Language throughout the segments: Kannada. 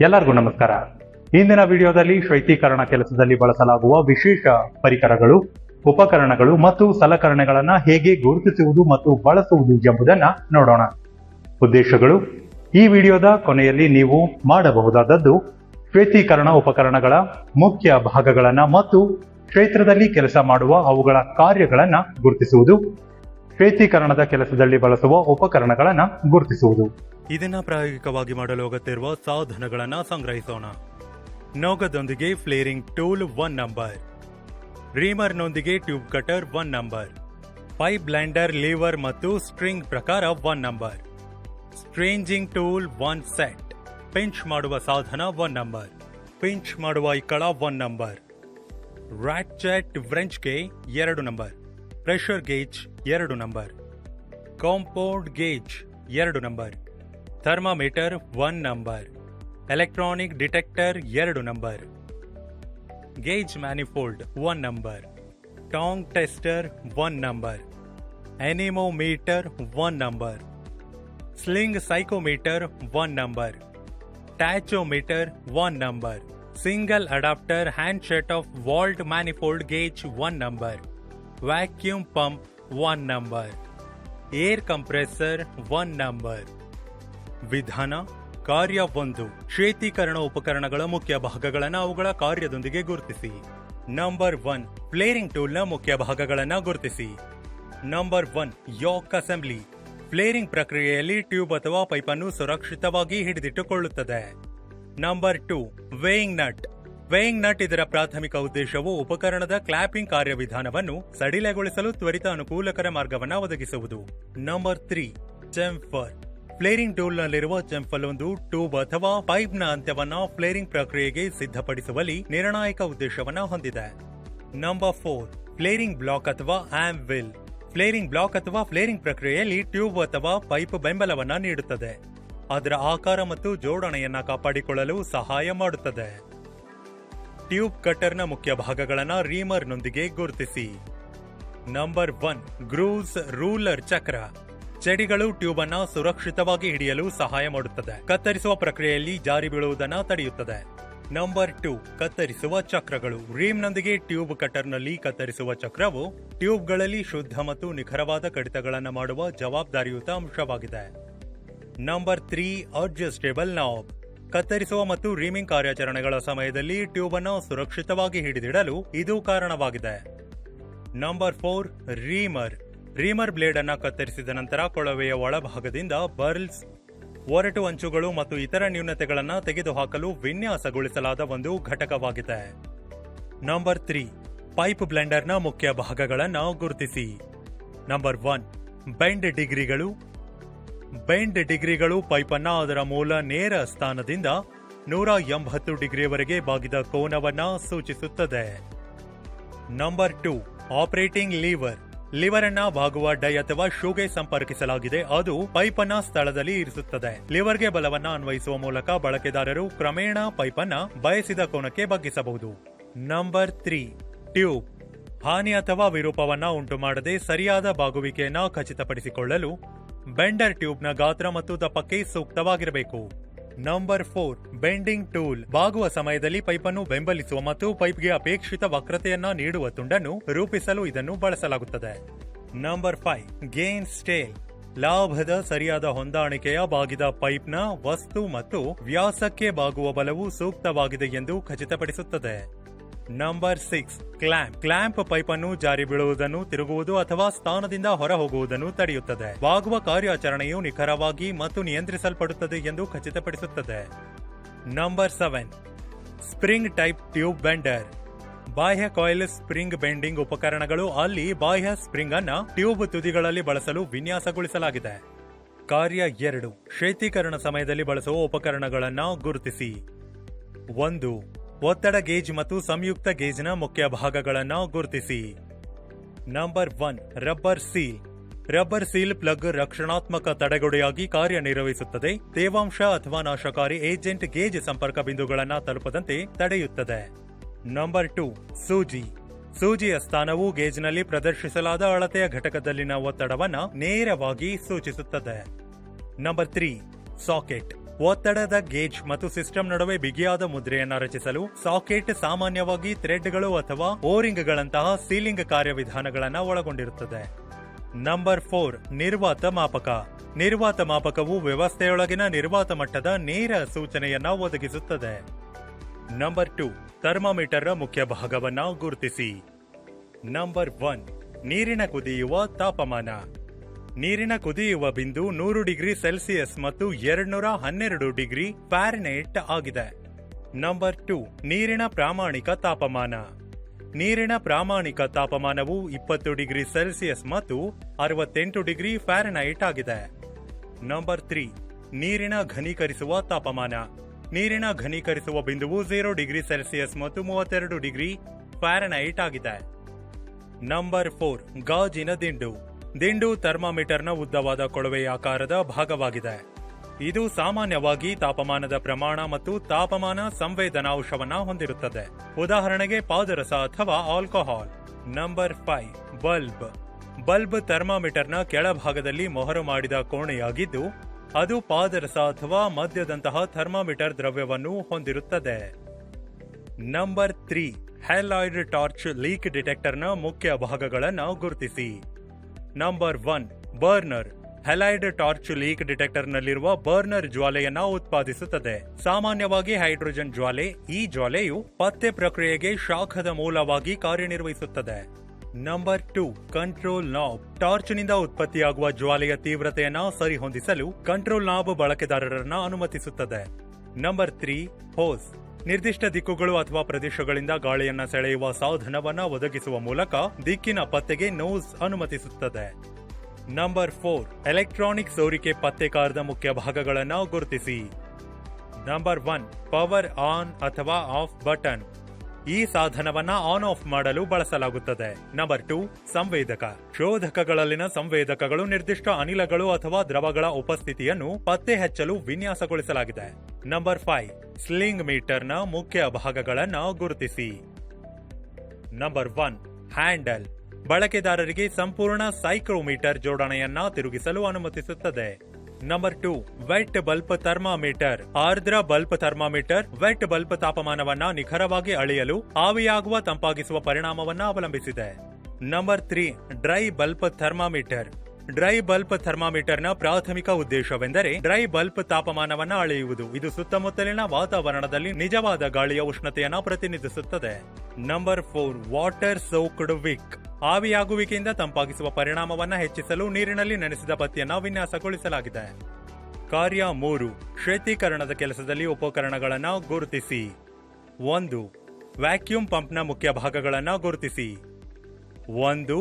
ಎಲ್ಲರಿಗೂ ನಮಸ್ಕಾರ. ಇಂದಿನ ವಿಡಿಯೋದಲ್ಲಿ ಶೈತ್ಯೀಕರಣ ಕೆಲಸದಲ್ಲಿ ಬಳಸಲಾಗುವ ವಿಶೇಷ ಪರಿಕರಗಳು, ಉಪಕರಣಗಳು ಮತ್ತು ಸಲಕರಣೆಗಳನ್ನು ಹೇಗೆ ಗುರುತಿಸುವುದು ಮತ್ತು ಬಳಸುವುದು ಎಂಬುದನ್ನು ನೋಡೋಣ. ಉದ್ದೇಶಗಳು: ಈ ವಿಡಿಯೋದ ಕೊನೆಯಲ್ಲಿ ನೀವು ಮಾಡಬಹುದಾದದ್ದು ಶೈತ್ಯೀಕರಣ ಉಪಕರಣಗಳ ಮುಖ್ಯ ಭಾಗಗಳನ್ನು ಮತ್ತು ಕ್ಷೇತ್ರದಲ್ಲಿ ಕೆಲಸ ಮಾಡುವ ಅವುಗಳ ಕಾರ್ಯಗಳನ್ನು ಗುರುತಿಸುವುದು, ಶೈತ್ಯೀಕರಣದ ಕೆಲಸದಲ್ಲಿ ಬಳಸುವ ಉಪಕರಣಗಳನ್ನು ಗುರುತಿಸುವುದು. ಇದನ್ನ ಪ್ರಾಯೋಗಿಕವಾಗಿ ಮಾಡಲು ಅಗತ್ಯವಿರುವ ಸಾಧನಗಳನ್ನು ಸಂಗ್ರಹಿಸೋಣ. ನೌಕದೊಂದಿಗೆ ಫ್ಲೇರಿಂಗ್ ಟೂಲ್ 1 ನಂಬರ್, ರೀಮರ್ನೊಂದಿಗೆ tube cutter 1 number, pipe blender, lever ಮತ್ತು ಸ್ಟ್ರಿಂಗ್ ಪ್ರಕಾರ 1 ನಂಬರ್, ಸ್ಟ್ರೇಂಜಿಂಗ್ ಟೂಲ್ 1 ಸೆಟ್, ಪಿಂಚ್ ಮಾಡುವ ಸಾಧನ 1 ನಂಬರ್, ಪಿಂಚ್ ಮಾಡುವ ಇಕ್ಕಳ 1 ನಂಬರ್, ರಾಟ್ಚೆಟ್ ವ್ರೆಂಚ್ಗೆ 2 number, pressure gauge 2 number, compound gauge 2 number, thermometer 1 number, electronic detector 2 number, gauge manifold 1 number, tong tester 1 number, anemometer 1 number, sling psychrometer 1 number, tachometer 1 number, single adapter hand set of valve manifold gauge 1 number, vacuum pump 1 number, air compressor 1 number. ವಿಧಾನ: ಕಾರ್ಯ 1. ಶೈತ್ಯೀಕರಣ ಉಪಕರಣಗಳ ಮುಖ್ಯ ಭಾಗಗಳನ್ನು ಅವುಗಳ ಕಾರ್ಯದೊಂದಿಗೆ ಗುರುತಿಸಿ. ನಂಬರ್ 1. ಫ್ಲೇರಿಂಗ್ ಟೂಲ್ನ ಮುಖ್ಯ ಭಾಗಗಳನ್ನು ಗುರುತಿಸಿ. ನಂಬರ್ 1. ಯಾಕ್ ಅಸೆಂಬ್ಲಿ. ಫ್ಲೇರಿಂಗ್ ಪ್ರಕ್ರಿಯೆಯಲ್ಲಿ ಟ್ಯೂಬ್ ಅಥವಾ ಪೈಪ್ ಅನ್ನು ಸುರಕ್ಷಿತವಾಗಿ ಹಿಡಿದಿಟ್ಟುಕೊಳ್ಳುತ್ತದೆ. Number 2. Weighing nut. Weighing nut ಇದರ ಪ್ರಾಥಮಿಕ ಉದ್ದೇಶವು ಉಪಕರಣದ ಕ್ಲಾಂಪಿಂಗ್ ಕಾರ್ಯವಿಧಾನವನ್ನು ಸಡಿಲಗೊಳಿಸಲು ತ್ವರಿತ ಅನುಕೂಲಕರ ಮಾರ್ಗವನ್ನು ಒದಗಿಸುವುದು. ನಂಬರ್ 3. ಚೆಂಫರ್. ಫ್ಲೇರಿಂಗ್ ಟೂಲ್ ನಲ್ಲಿರುವ ಚೆಂಫಲ್ ಒಂದು ಟ್ಯೂಬ್ ಅಥವಾ ಪೈಪ್ ನ ಅಂತ್ಯವನ್ನ ಫ್ಲೇರಿಂಗ್ ಪ್ರಕ್ರಿಯೆಗೆ ಸಿದ್ಧಪಡಿಸುವಲ್ಲಿ ನಿರ್ಣಾಯಕ ಉದ್ದೇಶವನ್ನ ಹೊಂದಿದೆ. ನಂಬರ್ 4. ಫ್ಲೇರಿಂಗ್ ಬ್ಲಾಕ್ ಅಥವಾ ಆಂವಿಲ್. ಫ್ಲೇರಿಂಗ್ ಬ್ಲಾಕ್ ಅಥವಾ ಫ್ಲೇರಿಂಗ್ ಪ್ರಕ್ರಿಯೆಯಲ್ಲಿ ಟ್ಯೂಬ್ ಅಥವಾ ಪೈಪ್ ಬೆಂಬಲವನ್ನ ನೀಡುತ್ತದೆ. ಅದರ ಆಕಾರ ಮತ್ತು ಜೋಡಣೆಯನ್ನ ಕಾಪಾಡಿಕೊಳ್ಳಲು ಸಹಾಯ ಮಾಡುತ್ತದೆ. ಟ್ಯೂಬ್ ಕಟರ್ನ ಮುಖ್ಯ ಭಾಗಗಳನ್ನು ರೀಮರ್ನೊಂದಿಗೆ ಗುರುತಿಸಿ. ನಂಬರ್ 1. ಗ್ರೂವ್ಸ್ ರೂಲರ್ ಚಕ್ರ. ಚಡಿಗಳು ಟ್ಯೂಬ್ ಅನ್ನ ಸುರಕ್ಷಿತವಾಗಿ ಹಿಡಿಯಲು ಸಹಾಯ ಮಾಡುತ್ತದೆ. ಕತ್ತರಿಸುವ ಪ್ರಕ್ರಿಯೆಯಲ್ಲಿ ಜಾರಿ ಬೀಳುವುದನ್ನು ತಡೆಯುತ್ತದೆ. ನಂಬರ್ 2. ಕತ್ತರಿಸುವ ಚಕ್ರಗಳು. ರೀಮ್ನೊಂದಿಗೆ ಟ್ಯೂಬ್ ಕಟರ್ನಲ್ಲಿ ಕತ್ತರಿಸುವ ಚಕ್ರವು ಟ್ಯೂಬ್ಗಳಲ್ಲಿ ಶುದ್ಧ ಮತ್ತು ನಿಖರವಾದ ಕಡಿತಗಳನ್ನು ಮಾಡುವ ಜವಾಬ್ದಾರಿಯುತ ಅಂಶವಾಗಿದೆ. ನಂಬರ್ 3. Adjustable knob. ಕತ್ತರಿಸುವ ಮತ್ತು ರೀಮಿಂಗ್ ಕಾರ್ಯಾಚರಣೆಗಳ ಸಮಯದಲ್ಲಿ ಟ್ಯೂಬ್ ಅನ್ನು ಸುರಕ್ಷಿತವಾಗಿ ಹಿಡಿದಿಡಲು ಇದು ಕಾರಣವಾಗಿದೆ. ನಂಬರ್ 4. ರೀಮರ್. ರೀಮರ್ ಬ್ಲೇಡ್ ಅನ್ನ ಕತ್ತರಿಸಿದ ನಂತರ ಕೊಳವೆಯ ಒಳಭಾಗದಿಂದ ಬರ್ಲ್ಸ್, ಒರಟು ಅಂಚುಗಳು ಮತ್ತು ಇತರ ನ್ಯೂನತೆಗಳನ್ನು ತೆಗೆದುಹಾಕಲು ವಿನ್ಯಾಸಗೊಳಿಸಲಾದ ಒಂದು ಘಟಕವಾಗಿದೆ. ನಂಬರ್ 3. ಪೈಪ್ ಬ್ಲೆಂಡರ್ನ ಮುಖ್ಯ ಭಾಗಗಳನ್ನು ಗುರುತಿಸಿ. ನಂಬರ್ 1. ಬೆಂಡ್ ಡಿಗ್ರಿಗಳು. ಬೆಂಡ್ ಡಿಗ್ರಿಗಳು ಪೈಪ್ ಅನ್ನ ಅದರ ಮೂಲ ನೇರ ಸ್ಥಾನದಿಂದ 180 ಡಿಗ್ರಿಯವರೆಗೆ ಬಾಗಿದ ಕೋನವನ್ನ ಸೂಚಿಸುತ್ತದೆ. ನಂಬರ್ 2. ಆಪರೇಟಿಂಗ್ ಲೀವರ್. ಲಿವರ್ ಅನ್ನ ಬಾಗುವ ಡೈ ಅಥವಾ ಶೂಗೆ ಸಂಪರ್ಕಿಸಲಾಗಿದೆ. ಅದು ಪೈಪ್ ಅನ್ನ ಸ್ಥಳದಲ್ಲಿ ಇರಿಸುತ್ತದೆ. ಲಿವರ್ಗೆ ಬಲವನ್ನ ಅನ್ವಯಿಸುವ ಮೂಲಕ ಬಳಕೆದಾರರು ಕ್ರಮೇಣ ಪೈಪ್ ಅನ್ನ ಬಯಸಿದ ಕೋನಕ್ಕೆ ಬಗ್ಗಿಸಬಹುದು. ನಂಬರ್ 3. ಟ್ಯೂಬ್. ಹಾನಿ ಅಥವಾ ವಿರೂಪವನ್ನ ಉಂಟು ಮಾಡದೆ ಸರಿಯಾದ ಬಾಗುವಿಕೆಯನ್ನ ಖಚಿತಪಡಿಸಿಕೊಳ್ಳಲು ಬೆಂಡರ್ ಟ್ಯೂಬ್ನ ಗಾತ್ರ ಮತ್ತು ದಪ್ಪಕ್ಕೆ ಸೂಕ್ತವಾಗಿರಬೇಕು. ನಂಬರ್ 4. Bending tool. ಬಾಗುವ ಸಮಯದಲ್ಲಿ ಪೈಪ್ ಅನ್ನು ಬೆಂಬಲಿಸುವ ಮತ್ತು ಪೈಪ್ಗೆ ಅಪೇಕ್ಷಿತ ವಕ್ರತೆಯನ್ನ ನೀಡುವ ತುಂಡನ್ನು ರೂಪಿಸಲು ಇದನ್ನು ಬಳಸಲಾಗುತ್ತದೆ. ನಂಬರ್ 5. Gain stale. ಲಾಭದ ಸರಿಯಾದ ಹೊಂದಾಣಿಕೆಯ ಬಾಗಿದ ಪೈಪ್ನ ವಸ್ತು ಮತ್ತು ವ್ಯಾಸಕ್ಕೆ ಬಾಗುವ ಬಲವು ಸೂಕ್ತವಾಗಿದೆ ಎಂದು ಖಚಿತಪಡಿಸುತ್ತದೆ. ನಂಬರ್ 6. ಕ್ಲಾಂಪ್. ಕ್ಲಾಂಪ್ ಪೈಪ್ ಅನ್ನು ಜಾರಿ ಬೀಳುವುದನ್ನು, ತಿರುಗುವುದು ಅಥವಾ ಸ್ಥಾನದಿಂದ ಹೊರ ಹೋಗುವುದನ್ನು ತಡೆಯುತ್ತದೆ. ಬಾಗುವ ಕಾರ್ಯಾಚರಣೆಯು ನಿಖರವಾಗಿ ಮತ್ತು ನಿಯಂತ್ರಿಸಲ್ಪಡುತ್ತದೆ ಎಂದು ಖಚಿತಪಡಿಸುತ್ತದೆ. Number 7. Spring type tube bender. ಬಾಹ್ಯ ಕಾಯಿಲ್ ಸ್ಪ್ರಿಂಗ್ ಬೆಂಡಿಂಗ್ ಉಪಕರಣಗಳು. ಅಲ್ಲಿ ಬಾಹ್ಯ ಸ್ಪ್ರಿಂಗ್ ಅನ್ನ ಟ್ಯೂಬ್ ತುದಿಗಳಲ್ಲಿ ಬಳಸಲು ವಿನ್ಯಾಸಗೊಳಿಸಲಾಗಿದೆ. ಕಾರ್ಯ 2. ಶೈತ್ಯೀಕರಣ ಸಮಯದಲ್ಲಿ ಬಳಸುವ ಉಪಕರಣಗಳನ್ನು ಗುರುತಿಸಿ. 1. ಒತ್ತಡ ಗೇಜ್ ಮತ್ತು ಸಂಯುಕ್ತ ಗೇಜ್ನ ಮುಖ್ಯ ಭಾಗಗಳನ್ನು ಗುರುತಿಸಿ. Number 1. Rubber seal. Rubber seal plug ರಕ್ಷಣಾತ್ಮಕ ತಡೆಗೋಡೆಯಾಗಿ ಕಾರ್ಯನಿರ್ವಹಿಸುತ್ತದೆ. ತೇವಾಂಶ ಅಥವಾ ನಾಶಕಾರಿ ಏಜೆಂಟ್ ಗೇಜ್ ಸಂಪರ್ಕ ಬಿಂದುಗಳನ್ನು ತಲುಪದಂತೆ ತಡೆಯುತ್ತದೆ. ನಂಬರ್ 2. ಸೂಜಿ. ಸೂಜಿಯ ಸ್ಥಾನವು ಗೇಜ್ನಲ್ಲಿ ಪ್ರದರ್ಶಿಸಲಾದ ಅಳತೆಯ ಘಟಕದಲ್ಲಿನ ಒತ್ತಡವನ್ನು ನೇರವಾಗಿ ಸೂಚಿಸುತ್ತದೆ. ನಂಬರ್ 3. ಸಾಕೆಟ್. ಒತ್ತಡದ ಗೇಜ್ ಮತ್ತು ಸಿಸ್ಟಮ್ ನಡುವೆ ಬಿಗಿಯಾದ ಮುದ್ರೆಯನ್ನ ರಚಿಸಲು ಸಾಕೆಟ್ ಸಾಮಾನ್ಯವಾಗಿ ಥ್ರೆಡ್ಗಳು ಅಥವಾ ಓರಿಂಗ್ಗಳಂತಹ ಸೀಲಿಂಗ್ ಕಾರ್ಯವಿಧಾನಗಳನ್ನು ಒಳಗೊಂಡಿರುತ್ತದೆ. ನಂಬರ್ 4 ನಿರ್ವಾತ ಮಾಪಕ. ನಿರ್ವಾತ ಮಾಪಕವು ವ್ಯವಸ್ಥೆಯೊಳಗಿನ ನಿರ್ವಾತ ಮಟ್ಟದ ನೇರ ಸೂಚನೆಯನ್ನ ಒದಗಿಸುತ್ತದೆ. ನಂಬರ್ 2 ಥರ್ಮಾಮೀಟರ್ನ ಮುಖ್ಯ ಭಾಗವನ್ನ ಗುರುತಿಸಿ. ನಂಬರ್ 1 ನೀರಿನ ಕುದಿಯುವ ತಾಪಮಾನ. ನೀರಿನ ಕುದಿಯುವ ಬಿಂದು 100 ಡಿಗ್ರಿ ಸೆಲ್ಸಿಯಸ್ ಮತ್ತು 212 ಡಿಗ್ರಿ ಫ್ಯಾರನೈಟ್ ಆಗಿದೆ. ನಂಬರ್ 2 ನೀರಿನ ಪ್ರಾಮಾಣಿಕ ತಾಪಮಾನ. ನೀರಿನ ಪ್ರಾಮಾಣಿಕ ತಾಪಮಾನವು 20 ಡಿಗ್ರಿ ಸೆಲ್ಸಿಯಸ್ ಮತ್ತು 68 ಡಿಗ್ರಿ ಫ್ಯಾರನೈಟ್ ಆಗಿದೆ. ನಂಬರ್ 3 ನೀರಿನ ಘನೀಕರಿಸುವ ತಾಪಮಾನ. ನೀರಿನ ಘನೀಕರಿಸುವ ಬಿಂದುವು 0 ಡಿಗ್ರಿ ಸೆಲ್ಸಿಯಸ್ ಮತ್ತು 32 ಡಿಗ್ರಿ ಫ್ಯಾರನೈಟ್ ಆಗಿದೆ. ನಂಬರ್ 4 ಗಾಜಿನ ದಿಂಡು. ದಿಂಡು ಥರ್ಮಾಮೀಟರ್ನ ಉದ್ದವಾದ ಕೊಳವೆಯಾಕಾರದ ಭಾಗವಾಗಿದೆ. ಇದು ಸಾಮಾನ್ಯವಾಗಿ ತಾಪಮಾನದ ಪ್ರಮಾಣ ಮತ್ತು ತಾಪಮಾನ ಸಂವೇದನಾಂಶವನ್ನ ಹೊಂದಿರುತ್ತದೆ. ಉದಾಹರಣೆಗೆ ಪಾದರಸ ಅಥವಾ ಆಲ್ಕೋಹಾಲ್. Number 5 bulb. ಬಲ್ಬ್ ಥರ್ಮಾಮೀಟರ್ನ ಕೆಳಭಾಗದಲ್ಲಿ ಮೊಹರು ಮಾಡಿದ ಕೋಣೆಯಾಗಿದ್ದು ಅದು ಪಾದರಸ ಅಥವಾ ಮದ್ಯದಂತಹ ಥರ್ಮಾಮೀಟರ್ ದ್ರವ್ಯವನ್ನು ಹೊಂದಿರುತ್ತದೆ. ನಂಬರ್ 3 ಹ್ಯಾಲಾಯ್ಡ್ ಟಾರ್ಚ್ ಲೀಕ್ ಡಿಟೆಕ್ಟರ್ನ ಮುಖ್ಯ ಭಾಗಗಳನ್ನು ಗುರುತಿಸಿ. Number 1 burner. Halide torch leak ಡಿಟೆಕ್ಟರ್ನಲ್ಲಿರುವ ಬರ್ನರ್ ಜ್ವಾಲೆಯನ್ನ ಉತ್ಪಾದಿಸುತ್ತದೆ. ಸಾಮಾನ್ಯವಾಗಿ ಹೈಡ್ರೋಜನ್ ಜ್ವಾಲೆ. ಈ ಜ್ವಾಲೆಯು ಪತ್ತೆ ಪ್ರಕ್ರಿಯೆಗೆ ಶಾಖದ ಮೂಲವಾಗಿ ಕಾರ್ಯನಿರ್ವಹಿಸುತ್ತದೆ. Number 2 control knob. ಟಾರ್ಚ್ನಿಂದ ಉತ್ಪತ್ತಿಯಾಗುವ ಜ್ವಾಲೆಯ ತೀವ್ರತೆಯನ್ನ ಸರಿಹೊಂದಿಸಲು ಕಂಟ್ರೋಲ್ ನಾಬ್ ಬಳಕೆದಾರರನ್ನ ಅನುಮತಿಸುತ್ತದೆ. Number 3 hose. ನಿರ್ದಿಷ್ಟ ದಿಕ್ಕುಗಳು ಅಥವಾ ಪ್ರದೇಶಗಳಿಂದ ಗಾಳಿಯನ್ನ ಸೆಳೆಯುವ ಸಾಧನವನ್ನ ಒದಗಿಸುವ ಮೂಲಕ ದಿಕ್ಕಿನ ಪತ್ತೆಗೆ ನೋಸ್ ಅನುಮತಿಸುತ್ತದೆ. ನಂಬರ್ 4 ಎಲೆಕ್ಟ್ರಾನಿಕ್ ಸೋರಿಕೆ ಪತ್ತೆಕಾರದ ಮುಖ್ಯ ಭಾಗಗಳನ್ನು ಗುರುತಿಸಿ. ನಂಬರ್ 1 ಪವರ್ ಆನ್ ಅಥವಾ ಆಫ್ ಬಟನ್. ಈ ಸಾಧನವನ್ನ ಆನ್ ಆಫ್ ಮಾಡಲು ಬಳಸಲಾಗುತ್ತದೆ. ನಂಬರ್ 2 ಸಂವೇದಕ. ಶೋಧಕಗಳಲ್ಲಿನ ಸಂವೇದಕಗಳು ನಿರ್ದಿಷ್ಟ ಅನಿಲಗಳು ಅಥವಾ ದ್ರವಗಳ ಉಪಸ್ಥಿತಿಯನ್ನು ಪತ್ತೆ ಹಚ್ಚಲು ವಿನ್ಯಾಸಗೊಳಿಸಲಾಗಿದೆ. ನಂಬರ್ 5 ಸ್ಲಿಂಗ್ ಮೀಟರ್ನ ಮುಖ್ಯ ಭಾಗಗಳನ್ನು ಗುರುತಿಸಿ. Number 1 handle. ಬಳಕೆದಾರರಿಗೆ ಸಂಪೂರ್ಣ ಸೈಕ್ರೋಮೀಟರ್ ಜೋಡಣೆಯನ್ನ ತಿರುಗಿಸಲು ಅನುಮತಿಸುತ್ತದೆ. Number 2 wet bulb thermometer. ಆರ್ದ್ರ ಬಲ್ಬ್ ಥರ್ಮಾಮೀಟರ್ ವೆಟ್ ಬಲ್ಬ್ ತಾಪಮಾನವನ್ನ ನಿಖರವಾಗಿ ಅಳೆಯಲು ಆವಿಯಾಗುವ ತಂಪಾಗಿಸುವ ಪರಿಣಾಮವನ್ನ ಅವಲಂಬಿಸಿದೆ. Number 3 dry bulb thermometer. Dry bulb ಥರ್ಮಾಮೀಟರ್ನ ಪ್ರಾಥಮಿಕ ಉದ್ದೇಶವೆಂದರೆ ಡ್ರೈ ಬಲ್ಬ್ ತಾಪಮಾನವನ್ನ ಅಳೆಯುವುದು. ಇದು ಸುತ್ತಮುತ್ತಲಿನ ವಾತಾವರಣದಲ್ಲಿ ನಿಜವಾದ ಗಾಳಿಯ ಉಷ್ಣತೆಯನ್ನ ಪ್ರತಿನಿಧಿಸುತ್ತದೆ. Number 4 water soaked wick. ಆವಿಯಾಗುವಿಕೆಯಿಂದ ತಂಪಾಗಿಸುವ ಪರಿಣಾಮವನ್ನ ಹೆಚ್ಚಿಸಲು ನೀರಿನಲ್ಲಿ ನೆನೆಸಿದ ಬತ್ತಿಯನ್ನ ವಿನ್ಯಾಸಗೊಳಿಸಲಾಗಿದೆ. ಕಾರ್ಯ 3 ಶೀತೀಕರಣದ ಕೆಲಸದಲ್ಲಿ ಉಪಕರಣಗಳನ್ನು ಗುರುತಿಸಿ. 1 ವ್ಯಾಕ್ಯೂಮ್ ಪಂಪ್ನ ಮುಖ್ಯ ಭಾಗಗಳನ್ನು ಗುರುತಿಸಿ. 1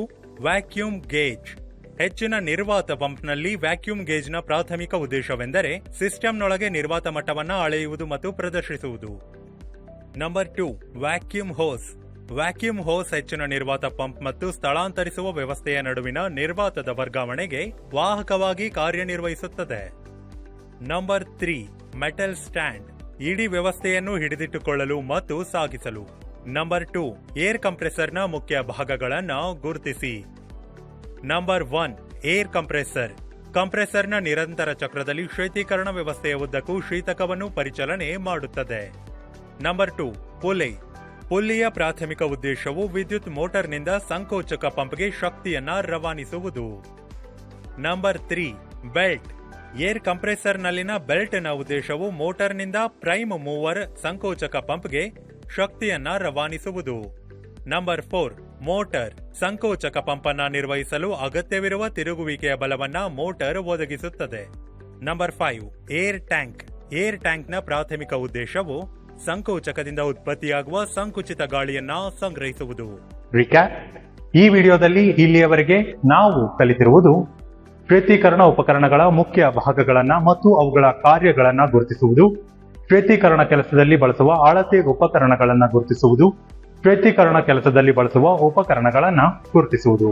ವ್ಯಾಕ್ಯೂಮ್ ಗೇಜ್. ಹೆಚ್ಚಿನ ನಿರ್ವಾತ ಪಂಪ್ನಲ್ಲಿ ವ್ಯಾಕ್ಯೂಮ್ ಗೇಜ್ನ ಪ್ರಾಥಮಿಕ ಉದ್ದೇಶವೆಂದರೆ ಸಿಸ್ಟಮ್ನೊಳಗೆ ನಿರ್ವಾತ ಮಟ್ಟವನ್ನು ಅಳೆಯುವುದು ಮತ್ತು ಪ್ರದರ್ಶಿಸುವುದು. Number 2 vacuum hose. Vacuum hose ಹೆಚ್ಚಿನ ನಿರ್ವಾತ ಪಂಪ್ ಮತ್ತು ಸ್ಥಳಾಂತರಿಸುವ ವ್ಯವಸ್ಥೆಯ ನಡುವಿನ ನಿರ್ವಾತದ ವರ್ಗಾವಣೆಗೆ ವಾಹಕವಾಗಿ ಕಾರ್ಯನಿರ್ವಹಿಸುತ್ತದೆ. Number 3 metal stand. ಇಡೀ ವ್ಯವಸ್ಥೆಯನ್ನು ಹಿಡಿದಿಟ್ಟುಕೊಳ್ಳಲು ಮತ್ತು ಸಾಗಿಸಲು. ನಂಬರ್ 2 ಏರ್ ಕಂಪ್ರೆಸರ್ನ ಮುಖ್ಯ ಭಾಗಗಳನ್ನು ಗುರುತಿಸಿ. Number 1 air compressor. ಕಂಪ್ರೆಸರ್ನ ನಿರಂತರ ಚಕ್ರದಲ್ಲಿ ಶೀತೀಕರಣ ವ್ಯವಸ್ಥೆಯ ಉದ್ದಕ್ಕೂ ಶೀತಕವನ್ನು ಪರಿಚಲನೆ ಮಾಡುತ್ತದೆ. ನಂಬರ್ 2 ಪುಲೆ. ಪುಲ್ಲಿಯ ಪ್ರಾಥಮಿಕ ಉದ್ದೇಶವು ವಿದ್ಯುತ್ ಮೋಟಾರ್ನಿಂದ ಸಂಕೋಚಕ ಪಂಪ್ಗೆ ಶಕ್ತಿಯನ್ನ ರವಾನಿಸುವುದು. Number 3 belt. ಏರ್ ಕಂಪ್ರೆಸರ್ನಲ್ಲಿನ ಬೆಲ್ಟ್ನ ಉದ್ದೇಶವು ಮೋಟಾರ್ನಿಂದ ಪ್ರೈಮ್ ಮೂವರ್ ಸಂಕೋಚಕ ಪಂಪ್ಗೆ ಶಕ್ತಿಯನ್ನ ರವಾನಿಸುವುದು. Number 4 motor. ಸಂಕೋಚಕ ಪಂಪನ್ನ ನಿರ್ವಹಿಸಲು ಅಗತ್ಯವಿರುವ ತಿರುಗುವಿಕೆಯ ಬಲವನ್ನ ಮೋಟಾರ್ ಒದಗಿಸುತ್ತದೆ. Number 5 air tank. ಏರ್ ಟ್ಯಾಂಕ್ನ ಪ್ರಾಥಮಿಕ ಉದ್ದೇಶವು ಸಂಕೋಚಕದಿಂದ ಉತ್ಪತ್ತಿಯಾಗುವ ಸಂಕುಚಿತ ಗಾಳಿಯನ್ನ ಸಂಗ್ರಹಿಸುವುದು. ರಿಕ್ಯಾಪ್. ಈ ವಿಡಿಯೋದಲ್ಲಿ ಇಲ್ಲಿಯವರೆಗೆ ನಾವು ಕಲಿತಿರುವುದು ಶೀತೀಕರಣ ಉಪಕರಣಗಳ ಮುಖ್ಯ ಭಾಗಗಳನ್ನ ಮತ್ತು ಅವುಗಳ ಕಾರ್ಯಗಳನ್ನ ಗುರುತಿಸುವುದು, ಶೀತೀಕರಣ ಕೆಲಸದಲ್ಲಿ ಬಳಸುವ ಅಳತೆ ಉಪಕರಣಗಳನ್ನ ಗುರುತಿಸುವುದು, ಶೀತೀಕರಣ ಕೆಲಸದಲ್ಲಿ ಬಳಸುವ ಉಪಕರಣಗಳನ್ನ ಗುರುತಿಸುವುದು.